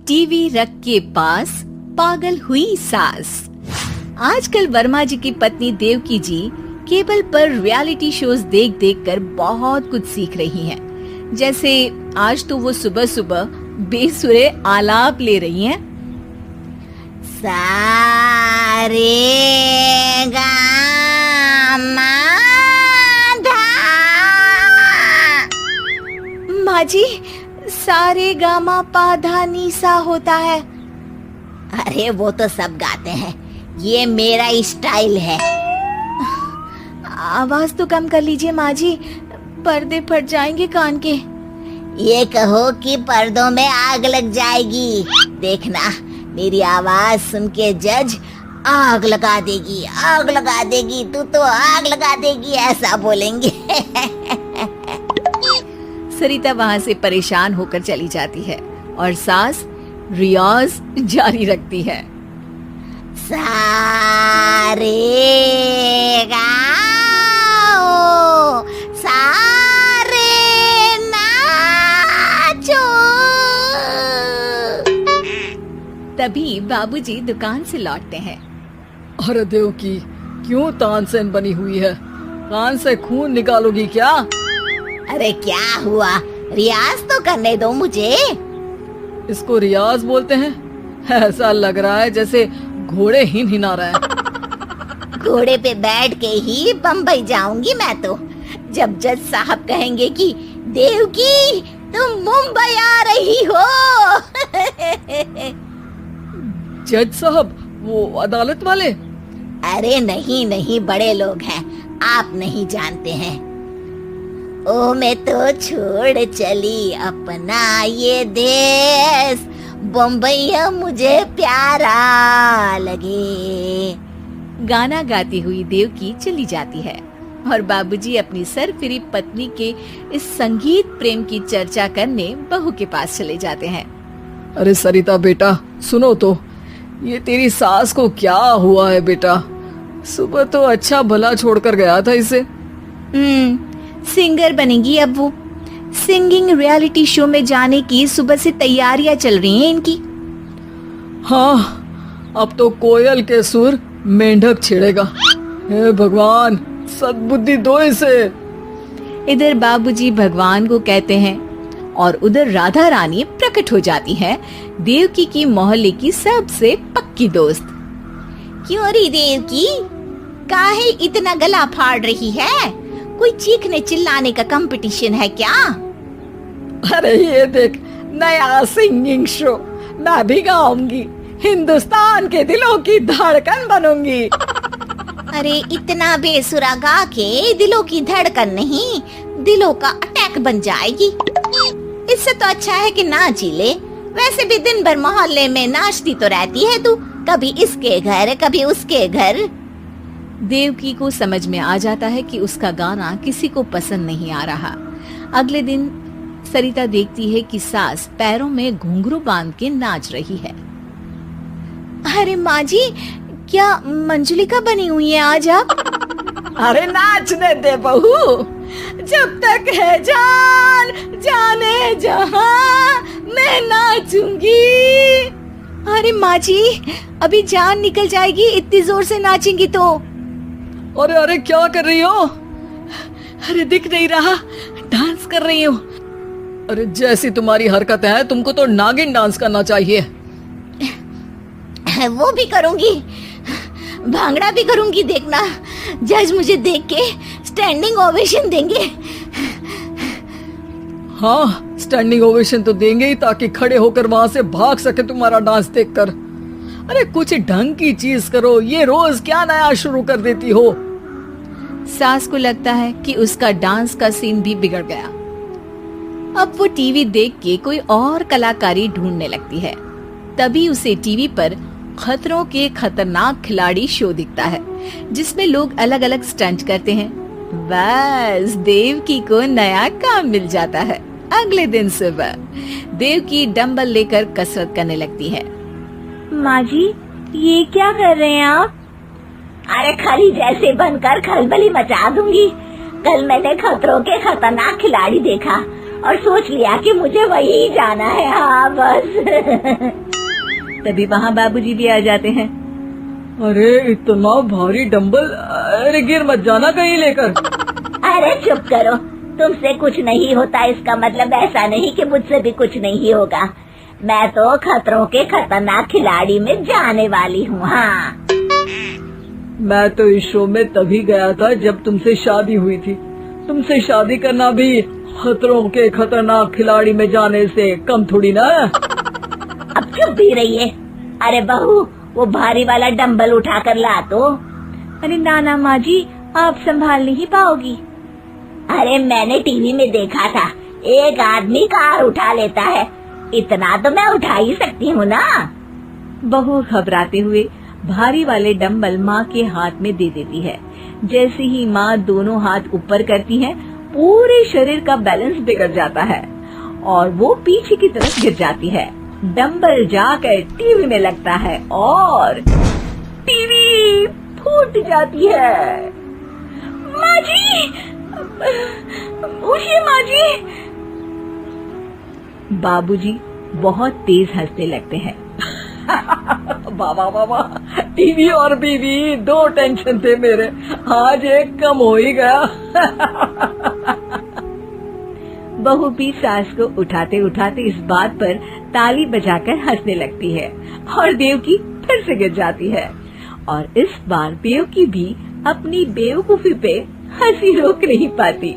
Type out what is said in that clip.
TV रख के पास पागल हुई सास। आजकल वर्मा जी की पत्नी देवकी जी केबल पर रियलिटी शोज देख देख कर बहुत कुछ सीख रही हैं। जैसे आज तो वो सुबह सुबह बेसुरे आलाप ले रही हैं। सारे गामा माँ जी, सारे गामा पा धा नी सा होता है। अरे वो तो सब गाते हैं, ये मेरा स्टाइल है। आवाज तो कम कर लीजिए माँ जी, पर्दे फट जाएंगे कान के। ये कहो कि पर्दों में आग लग जाएगी। देखना, मेरी आवाज सुन के जज आग लगा देगी, आग लगा देगी, तू तो आग लगा देगी, ऐसा बोलेंगे। सरिता वहाँ से परेशान होकर चली जाती है और सास रियाज जारी रखती है। सारे गाओ, सारे नाचो। तभी बाबूजी दुकान से लौटते हैं। अरे देवकी, क्यों तानसेन बनी हुई है? कान से खून निकालोगी क्या? अरे क्या हुआ, रियाज तो करने दो मुझे। इसको रियाज बोलते हैं? ऐसा लग रहा है जैसे घोड़े हिना रहे हैं। घोड़े पे बैठ के ही बम्बई जाऊंगी मैं तो, जब जज साहब कहेंगे कि देवकी तुम मुंबई आ रही हो। जज साहब, वो अदालत वाले? अरे नहीं नहीं, बड़े लोग हैं, आप नहीं जानते हैं। ओ मैं तो छोड़ चली अपना ये देश, बम्बई मुझे प्यारा लगे। गाना गाती हुई देवकी चली जाती है और बाबूजी अपनी सरफिरी पत्नी के इस संगीत प्रेम की चर्चा करने बहू के पास चले जाते हैं। अरे सरिता बेटा, सुनो तो, ये तेरी सास को क्या हुआ है बेटा? सुबह तो अच्छा भला छोड़कर गया था इसे। सिंगर बनेगी अब वो। सिंगिंग रियलिटी शो में जाने की सुबह से तैयारियां चल रही हैं इनकी। हाँ, अब तो कोयल के सुर मेंढक छेड़ेगा। हे भगवान, सद्बुद्धि दो इसे। इधर बाबूजी भगवान को कहते हैं और उधर राधा रानी प्रकट हो जाती है, देवकी की मोहल्ले की सबसे पक्की दोस्त। क्यों री देवकी, काहे इतना गला फाड़ रही है? कोई चीखने चिल्लाने का कंपटीशन है क्या? अरे ये देख, नया सिंगिंग शो, मैं भी गाऊंगी, हिंदुस्तान के दिलों की धड़कन बनूंगी। अरे इतना बेसुरा गा के दिलों की धड़कन नहीं, दिलों का अटैक बन जाएगी। इससे तो अच्छा है कि नाच ही ले। वैसे भी दिन भर मोहल्ले में नाचती तो रहती है तू, कभी इसके घर कभी उसके घर। देवकी को समझ में आ जाता है कि उसका गाना किसी को पसंद नहीं आ रहा। अगले दिन सरिता देखती है कि सास पैरों में घुंघरू बांध के नाच रही है। अरे माँ जी, क्या मंजुलिका बनी हुई है आज आप? अरे नाचने दे बहू, जब तक है जान जाने जहां मैं नाचूंगी। अरे माँ जी, अभी जान निकल जाएगी इतनी जोर से नाचेंगी तो। अरे अरे क्या कर रही हो? अरे दिख नहीं रहा, डांस कर रही हूँ। अरे जैसी तुम्हारी हरकत है, तुमको तो नागिन डांस करना चाहिए। वो भी करूंगी, भांगड़ा भी करूंगी, देखना जज मुझे देख के स्टैंडिंग ओवेशन देंगे। हाँ, स्टैंडिंग ओवेशन तो देंगे ही, ताकि खड़े होकर वहाँ से भाग सके तुम्हारा डांस देखकर। अरे कुछ ढंग की चीज करो, ये रोज क्या नया शुरू कर देती हो? सास को लगता है कि उसका डांस का सीन भी बिगड़ गया। अब वो टीवी देख के कोई और कलाकारी ढूंढने लगती है। तभी उसे टीवी पर खतरों के खतरनाक खिलाड़ी शो दिखता है, जिसमें लोग अलग अलग स्टंट करते हैं। बस देवकी को नया काम मिल जाता है। अगले दिन सुबह देवकी डंबल लेकर कसरत करने लगती है। माँ जी, ये क्या कर रहे हैं आप? अरे खरी जैसे बनकर खलबली मचा दूंगी। कल मैंने खतरों के खतरनाक खिलाड़ी देखा, और सोच लिया कि मुझे वही जाना है। हाँ बस। तभी वहाँ बाबूजी भी आ जाते हैं। अरे इतना भारी डंबल, अरे गिर मत जाना कहीं लेकर। अरे चुप करो, तुमसे कुछ नहीं होता इसका मतलब ऐसा नहीं कि मुझसे भी कुछ नहीं होगा। मैं तो खतरों के खतरनाक खिलाड़ी में जाने वाली हूँ। हाँ मैं तो इस शो में तभी गया था जब तुमसे शादी हुई थी। तुमसे शादी करना भी खतरों के खतरनाक खिलाड़ी में जाने से कम थोड़ी ना। अब चुप भी रहिए। अरे बहू, वो भारी वाला डंबल उठाकर ला तो। अरे ना माँ जी, आप संभाल नहीं पाओगी। अरे मैंने टीवी में देखा था, एक आदमी कार उठा लेता है, इतना तो मैं उठा ही सकती हूँ ना। बहू घबराते हुए भारी वाले डंबल माँ के हाथ में दे देती है। जैसे ही माँ दोनों हाथ ऊपर करती है, पूरे शरीर का बैलेंस बिगड़ जाता है और वो पीछे की तरफ गिर जाती है। डंबल जाकर टीवी में लगता है और टीवी फूट जाती है। माँ जी, उठिए माँ जी। बाबूजी बहुत तेज हंसने लगते हैं। बाबा बाबा, टीवी और बीवी दो टेंशन थे मेरे, आज एक कम हो ही गया। बहू भी सास को उठाते उठाते इस बात पर ताली बजाकर हंसने लगती है और देवकी फिर से गिर जाती है। और इस बार देवकी भी अपनी बेवकूफी पे हंसी रोक नहीं पाती।